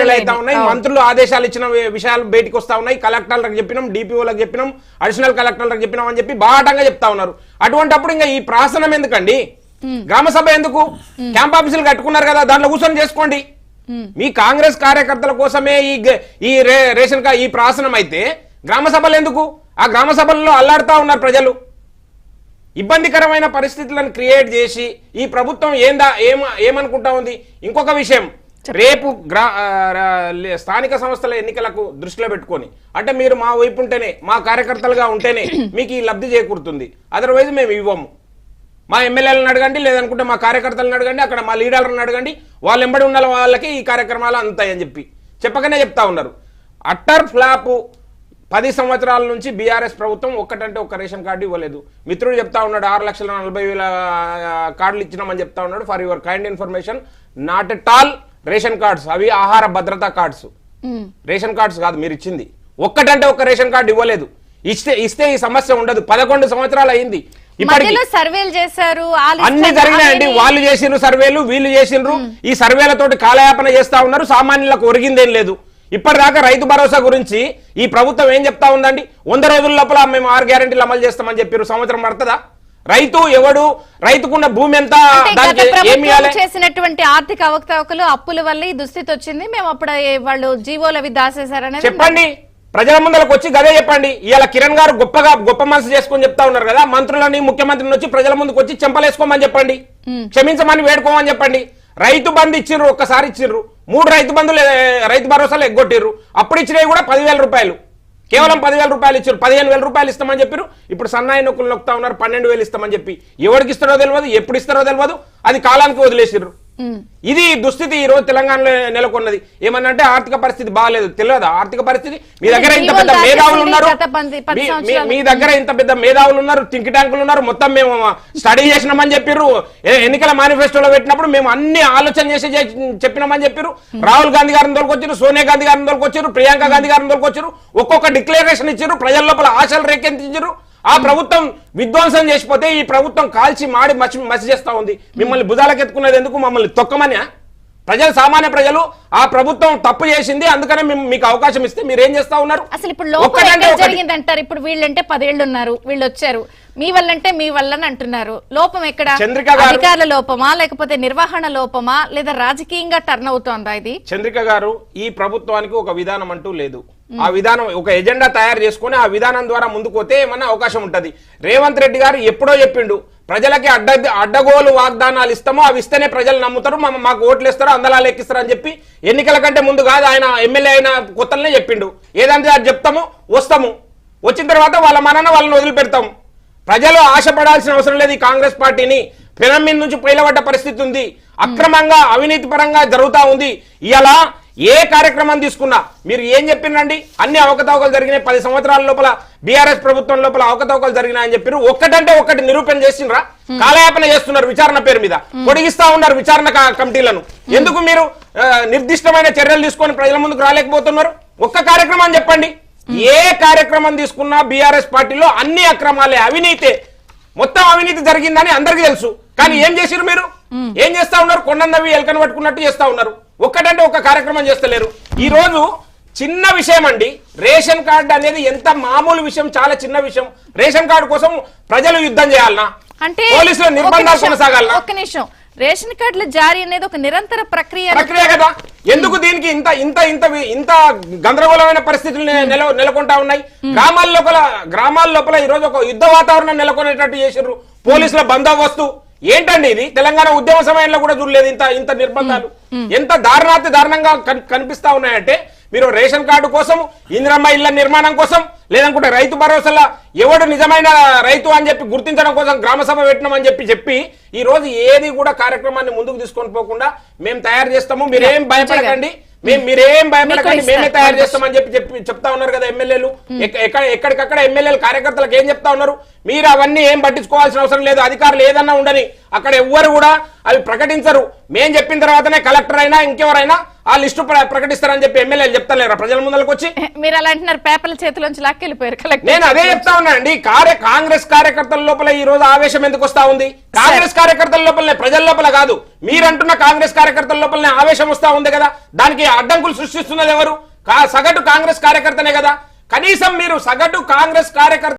Viral అవుతా ఉన్నాయి, మంత్రులు ఆదేశాలు ఇచ్చిన విషయాలు బయటకు వస్తా ఉన్నాయి, కలెక్టర్లకు చెప్పినాం, డిపిఓలకు చెప్పినాం, అడిషనల్ కలెక్టర్లకు చెప్పినాం అని చెప్పి బాటంగా చెప్తా ఉన్నారు. అటువంటిప్పుడు ఇంకా ఈ ప్రాసనం ఎందుకండి? గ్రామ సభ ఎందుకు? క్యాంప్ ఆఫీసులు కట్టుకున్నారు కదా, దాంట్లో కూర్చొని చేసుకోండి. మీ కాంగ్రెస్ కార్యకర్తల కోసమే ఈ రేషన్ ఈ ప్రాసనం అయితే గ్రామ సభలు ఎందుకు? ఆ గ్రామ సభల్లో అల్లాడుతా ఉన్నారు ప్రజలు. ఇబ్బందికరమైన పరిస్థితులను క్రియేట్ చేసి ఈ ప్రభుత్వం ఏమనుకుంటా ఉంది. ఇంకొక విషయం, రేపు స్థానిక సంస్థల ఎన్నికలకు దృష్టిలో పెట్టుకొని, అంటే మీరు మా వైపు ఉంటేనే, మా కార్యకర్తలుగా ఉంటేనే మీకు ఈ లబ్ధి చేకూరుతుంది, అదర్వైజ్ మేము ఇవ్వము. మా ఎమ్మెల్యేలను అడగండి, లేదనుకుంటే మా కార్యకర్తలను అడగండి, అక్కడ మా లీడర్లను అడగండి, వాళ్ళు ఎంబడి ఉన్న వాళ్ళకి ఈ కార్యక్రమాలు అందుతాయని చెప్పకనే చెప్తా ఉన్నారు. అట్టర్ ఫ్లాప్ 10 సంవత్సరాల నుంచి బీఆర్ఎస్ ప్రభుత్వం ఒక్కటంటే ఒక్క రేషన్ కార్డు ఇవ్వలేదు. మిత్రుడు చెప్తా ఉన్నాడు 6,40,000 కార్డులు ఇచ్చినామని చెప్తా ఉన్నాడు. For your kind information, not at all ration cards, అవి ఆహార భద్రతా కార్డ్స్, రేషన్ కార్డ్స్ కాదు మీరు ఇచ్చింది. ఒక్కటంటే ఒక్క రేషన్ కార్డు ఇవ్వలేదు. ఇస్తే ఈ సమస్య ఉండదు. 11 సంవత్సరాలు అయింది. సర్వేలు చేశారు, అన్ని జరిగినాయండి. వాళ్ళు చేసిండ్రు సర్వేలు, వీళ్ళు చేసిండ్రు. ఈ సర్వేలతోటి కాలయాపన చేస్తా ఉన్నారు. సామాన్యులకు ఒరిగిందేం లేదు. ఇప్పటిదాకా రైతు భరోసా గురించి ఈ ప్రభుత్వం ఏం చెప్తా ఉందండి? 100 రోజుల లోపల మేము 6 గ్యారెంటీలు అమలు చేస్తామని చెప్పారు. సంవత్సరం పడుతుందా? రైతు ఎవడు, రైతుకున్న భూమి ఎంత, చేసినటువంటి ఆర్థిక అవకతవకలు, అప్పుల వల్ల ఈ దుస్థితి వచ్చింది. మేము అప్పుడు వాళ్ళు జీవోలు అవి దాసేశారని చెప్పండి. ప్రజల ముందరకు వచ్చి గదే చెప్పండి. ఇవాళ కిరణ్ గారు గొప్ప మనసు చేసుకొని చెప్తా ఉన్నారు కదా, మంత్రులని ముఖ్యమంత్రిని వచ్చి ప్రజల ముందుకు వచ్చి చెంపలేసుకోమని చెప్పండి, క్షమించమని వేడుకోమని చెప్పండి. రైతు బంధు ఇచ్చిండ్రు, ఒక్కసారి ఇచ్చిండ్రు. 3 రైతు బంధులు రైతు భరోసాలు ఎగ్గొట్టిర్రు. అప్పుడు ఇచ్చినవి కూడా 10,000 రూపాయలు, కేవలం 10,000 రూపాయలు ఇచ్చారు. 15,000 రూపాయలు ఇస్తామని చెప్పారు. ఇప్పుడు సన్నాయి నొక్కులు నొక్కుతా ఉన్నారు. 12,000 ఇస్తామని చెప్పి ఎవరికి ఇస్తారో తెలియదు, ఎప్పుడు ఇస్తారో తెలియదు. అది కాలానికి వదిలేసిర్రు. ఇది దుస్థితి ఈ రోజు తెలంగాణలో నెలకొన్నది. ఏమన్నా అంటే ఆర్థిక పరిస్థితి బాగాలేదు, తెలియదా? ఆర్థిక పరిస్థితి మీ దగ్గర ఇంత పెద్ద మేధావులు ఉన్నారు, మీ దగ్గర ఇంత పెద్ద మేధావులు ఉన్నారు, థింక్ ట్యాంకులు ఉన్నారు. మొత్తం మేము స్టడీ చేసినామని చెప్పారు. ఎన్నికల మేనిఫెస్టోలో పెట్టినప్పుడు మేము అన్ని ఆలోచన చేసి చెప్పినామని చెప్పారు. రాహుల్ గాంధీ గారిని తోలుకొచ్చారు, సోనియా గాంధీ గారిని తోలుకొచ్చారు, ప్రియాంక గాంధీ గారిని తోలుకొచ్చారు. ఒక్కొక్క డిక్లరేషన్ ఇచ్చారు, ప్రజల లోపల ఆశలు రేకెత్తించారు. ఆ ప్రభుత్వం విధ్వంసం చేసిపోతే ఈ ప్రభుత్వం కాల్చి మాడి మసి చేస్తా ఉంది. మిమ్మల్ని భుజాలకెత్తుకునేది ఎందుకు? మమ్మల్ని తొక్కమని ప్రజలు, సామాన్య ప్రజలు ఆ ప్రభుత్వం తప్పు చేసింది, అందుకనే మీకు అవకాశం ఇస్తే మీరు ఏం చేస్తా ఉన్నారు? అసలు ఇప్పుడు లోపం జరిగింది అంటారు. ఇప్పుడు వీళ్ళంటే 10 ఏళ్ళు ఉన్నారు, వీళ్ళు వచ్చారు, మీ వల్లంటే మీ వల్లని అంటున్నారు. లోపం ఎక్కడ? అధికారుల లోపమా, లేకపోతే నిర్వహణ లోపమా, లేదా రాజకీయంగా టర్న్ అవుతోందా ఇది? చంద్రిక గారు, ఈ ప్రభుత్వానికి ఒక విధానం అంటూ లేదు. ఆ విధానం ఒక ఎజెండా తయారు చేసుకుని ఆ విధానం ద్వారా ముందుకు పోతే ఏమన్నా అవకాశం ఉంటది. రేవంత్ రెడ్డి గారు ఎప్పుడో చెప్పిండు, ప్రజలకి అడ్డగోలు వాగ్దానాలు ఇస్తామో అవి ఇస్తేనే ప్రజలు నమ్ముతారు, మాకు ఓట్లు ఇస్తారు, అందలాలు ఎక్కిస్తారు అని చెప్పి ఎన్నికల కంటే ముందు కాదు ఆయన ఎమ్మెల్యే అయిన కొత్తలనే చెప్పిండు. ఏదంటే అది చెప్తాము, వస్తాము, వచ్చిన తర్వాత వాళ్ళ మనన వాళ్ళని వదిలిపెడతాము. ప్రజలు ఆశపడాల్సిన అవసరం లేదు. ఈ కాంగ్రెస్ పార్టీని పెనం మీద నుంచి పైలబడ్డ పరిస్థితి ఉంది. అక్రమంగా అవినీతి పరంగా జరుగుతా ఉంది. ఇలా ఏ కార్యక్రమం తీసుకున్నా మీరు ఏం చెప్పిండండి? అన్ని అవకతవకలు జరిగినాయి. 10 సంవత్సరాల లోపల బీఆర్ఎస్ ప్రభుత్వం లోపల అవకతవకలు జరిగినాయని చెప్పారు. ఒక్కటంటే ఒక్కటి నిరూపణ చేసిండ్రా? కాలయాపన చేస్తున్నారు విచారణ పేరు మీద, పొడిగిస్తా ఉన్నారు విచారణ కమిటీలను. ఎందుకు మీరు నిర్దిష్టమైన చర్యలు తీసుకొని ప్రజల ముందుకు రాలేకపోతున్నారు? ఒక్క కార్యక్రమం చెప్పండి. ఏ కార్యక్రమం తీసుకున్నా బీఆర్ఎస్ పార్టీలో అన్ని అక్రమాలే, అవినీతే, మొత్తం అవినీతి జరిగిందని అందరికీ తెలుసు. కానీ ఏం చేసిరు మీరు? ఏం చేస్తా ఉన్నారు? కొండన్నవి ఎలకను పట్టుకున్నట్టు చేస్తా ఉన్నారు. ఒక్కటంటే ఒక్క కార్యక్రమం చేస్తలేరు. ఈ రోజు చిన్న విషయం అండి, రేషన్ కార్డు అనేది ఎంత మామూలు విషయం, చాలా చిన్న విషయం. రేషన్ కార్డు కోసం ప్రజలు యుద్ధం చేయాలనా? అంటే పోలీసులు నిర్బంధాలు కొనసాగాలనా? ఒక్క నిమిషం, రేషన్ కార్డుల జారీ అనేది ఒక నిరంతర ప్రక్రియ కదా. ఎందుకు దీనికి ఇంత ఇంత ఇంత ఇంత గందరగోళమైన పరిస్థితులు నెలకొంటా ఉన్నాయి? గ్రామాల లోపల ఈ రోజు ఒక యుద్ధ వాతావరణం నెలకొనేటట్టు చేసిర్రు. పోలీసుల బందోబస్తు ఏంటండి ఇది? తెలంగాణ ఉద్యమ సమయంలో కూడా చూడలేదు ఇంత నిర్బంధాలు. ఎంత దారుణంగా కనిపిస్తా ఉన్నాయంటే, మీరు రేషన్ కార్డు కోసం, ఇందిరమ్మ ఇళ్ల నిర్మాణం కోసం, లేదనుకుంటే రైతు భరోసాల ఎవడు నిజమైన రైతు అని చెప్పి గుర్తించడం కోసం గ్రామ సభ పెట్టినామని చెప్పి ఈ రోజు ఏది కూడా కార్యక్రమాన్ని ముందుకు తీసుకొని పోకుండా మేము తయారు చేస్తాము, మీరేం భయపడకండి, మీరేం భయపడకండి, మేమే తయారు చేస్తామని చెప్తా ఉన్నారు కదా ఎమ్మెల్యేలు. ఎక్కడికక్కడ ఎమ్మెల్యేలు కార్యకర్తలకు ఏం చెప్తా ఉన్నారు? మీరు అవన్నీ ఏం పట్టించుకోవాల్సిన అవసరం లేదు, అధికారులు ఏదన్నా ఉండని అక్కడ ఎవ్వరు కూడా అవి ప్రకటించరు. మేం చెప్పిన తర్వాతనే కలెక్టర్ అయినా ఇంకెవరైనా ఆ లిస్టు ప్రకటిస్తారని చెప్పి ఎమ్మెల్యేలు చెప్తలేరా ప్రజల ముందరకు వచ్చి? మీరు అలా అంటున్నారు, పేపర్ల చేతిలోంచి లాక్కెళ్ళిపోయారు కలెక్టర్. నేను అదే చెప్తా ఉన్నానండి. కాంగ్రెస్ కార్యకర్తల లోపల ఈ రోజు ఆవేశం ఎందుకు వస్తా ఉంది? కాంగ్రెస్ కార్యకర్తల లోపలనే, ప్రజల లోపల కాదు. మీరంటున్న కాంగ్రెస్ కార్యకర్తల లోపలనే ఆవేశం వస్తా ఉంది కదా. దానికి అడ్డంకులు సృష్టిస్తున్నది ఎవరు? సగటు కాంగ్రెస్ కార్యకర్తనే కదా. కనీసం మీరు సగటు కాంగ్రెస్ కార్యకర్త